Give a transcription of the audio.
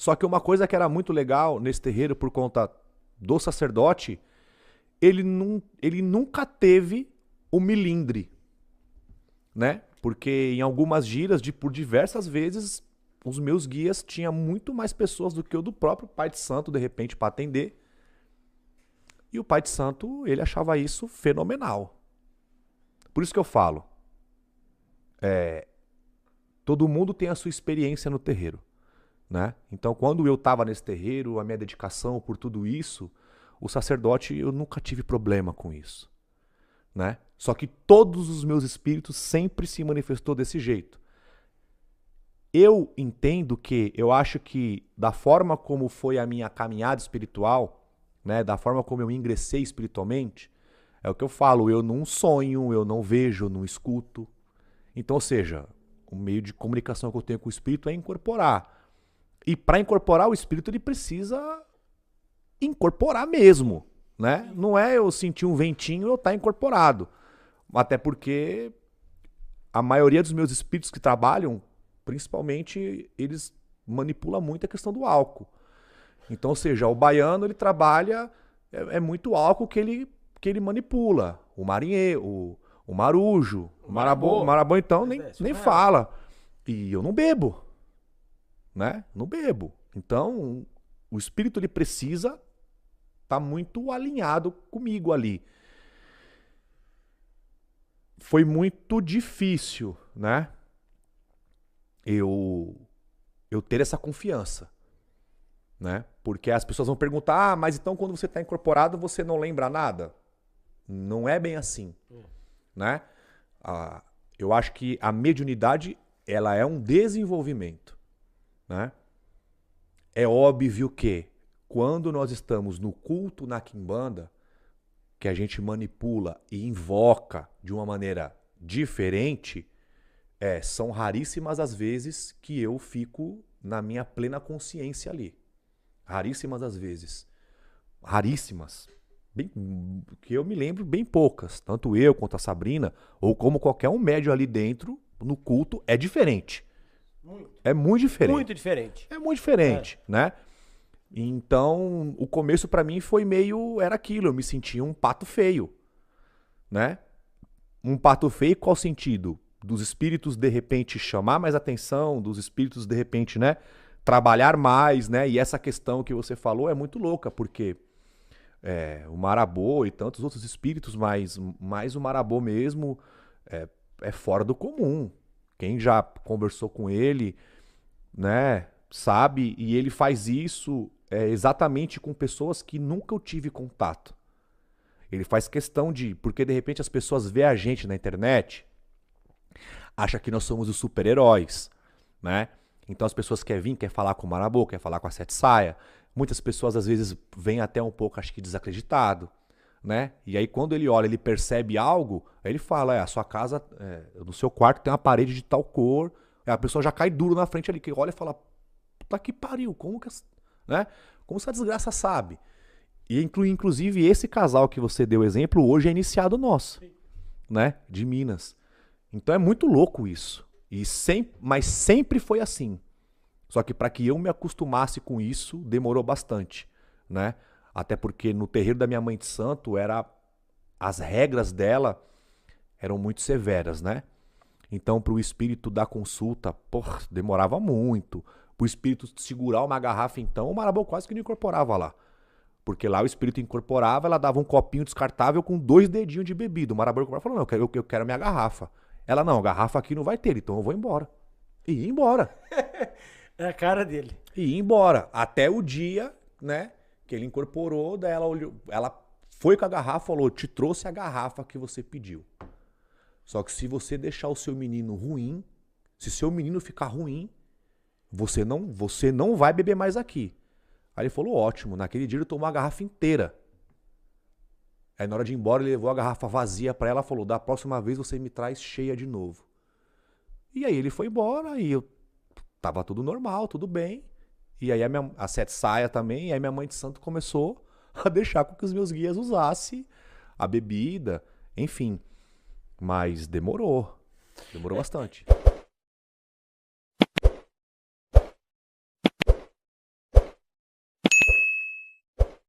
Só que uma coisa que era muito legal nesse terreiro por conta do sacerdote, ele nunca teve o milindre, né? Porque em algumas giras, por diversas vezes, os meus guias tinham muito mais pessoas do que o do próprio pai de santo, de repente, para atender. E o pai de santo, ele achava isso fenomenal. Por isso que eu falo, todo mundo tem a sua experiência no terreiro, né? Então, quando eu estava nesse terreiro, a minha dedicação por tudo isso, o sacerdote, eu nunca tive problema com isso, né? Só que todos os meus espíritos sempre se manifestou desse jeito. Eu entendo que, eu acho que da forma como foi a minha caminhada espiritual, né, da forma como eu ingressei espiritualmente, é o que eu falo, eu não sonho, eu não vejo, eu não escuto. Então, ou seja, o meio de comunicação que eu tenho com o espírito é incorporar. E para incorporar o espírito, ele precisa incorporar mesmo, né? Não é eu sentir um ventinho e eu estar incorporado. Até porque a maioria dos meus espíritos que trabalham, principalmente, eles manipulam muito a questão do álcool. Então, ou seja, o baiano, ele trabalha, é muito álcool que ele manipula. O marinheiro, o marujo, o marabô então, nem fala. E eu não bebo, né? Não bebo. Então, o espírito, ele precisa estar muito alinhado comigo ali. Foi muito difícil, né? Eu ter essa confiança, né? Porque as pessoas vão perguntar, mas então quando você está incorporado você não lembra nada? Não é bem assim, né? Eu acho que a mediunidade, ela é um desenvolvimento, né? É óbvio que quando nós estamos no culto na quimbanda, que a gente manipula e invoca de uma maneira diferente, são raríssimas as vezes que eu fico na minha plena consciência ali. Raríssimas as vezes. Raríssimas. Que eu me lembro, bem poucas. Tanto eu quanto a Sabrina, ou como qualquer um médium ali dentro, no culto, é diferente. É muito diferente. Muito diferente. É muito diferente, né? Então, o começo pra mim foi meio... Era aquilo, eu me sentia um pato feio, né? Um pato feio, qual sentido? Dos espíritos, de repente, chamar mais atenção, dos espíritos, de repente, né? Trabalhar mais, né? E essa questão que você falou é muito louca, porque o marabô e tantos outros espíritos, mas o marabô mesmo é fora do comum. Quem já conversou com ele, né? Sabe? E ele faz isso exatamente com pessoas que nunca eu tive contato. Ele faz questão de... Porque, de repente, as pessoas veem a gente na internet, acham que nós somos os super-heróis, né? Então, as pessoas querem falar com o marabô, querem falar com a sete saia. Muitas pessoas, às vezes, vêm até um pouco, acho que desacreditado, né? E aí, quando ele olha, ele percebe algo, aí ele fala, a sua casa, no seu quarto tem uma parede de tal cor. Aí a pessoa já cai duro na frente ali, que olha e fala, puta que pariu, como que... Né? Como essa desgraça sabe? E inclusive esse casal que você deu exemplo hoje é iniciado nosso, né? De Minas. Então é muito louco isso. Mas sempre foi assim. Só que para que eu me acostumasse com isso, demorou bastante, né? Até porque no terreiro da minha mãe de santo, as regras dela eram muito severas, né? Então pro espírito da consulta, demorava muito. Pro espírito segurar uma garrafa, então, o marabô quase que não incorporava lá. Porque lá o espírito incorporava, ela dava um copinho descartável com 2 dedinhos de bebida. O marabô falou, não, eu quero a minha garrafa. Ela, não, a garrafa aqui não vai ter, então eu vou embora. E ia embora. É a cara dele. E ia embora. Até o dia, né, que ele incorporou, daí ela foi com a garrafa e falou, te trouxe a garrafa que você pediu. Só que se você deixar o seu menino ruim, se seu menino ficar ruim, você não vai beber mais aqui. Aí ele falou, ótimo. Naquele dia ele tomou a garrafa inteira. Aí na hora de ir embora ele levou a garrafa vazia pra ela e falou, da próxima vez você me traz cheia de novo. E aí ele foi embora e tava tudo normal, tudo bem. E aí a sete saia também, e aí minha mãe de santo começou a deixar com que os meus guias usassem a bebida, enfim. Mas demorou bastante.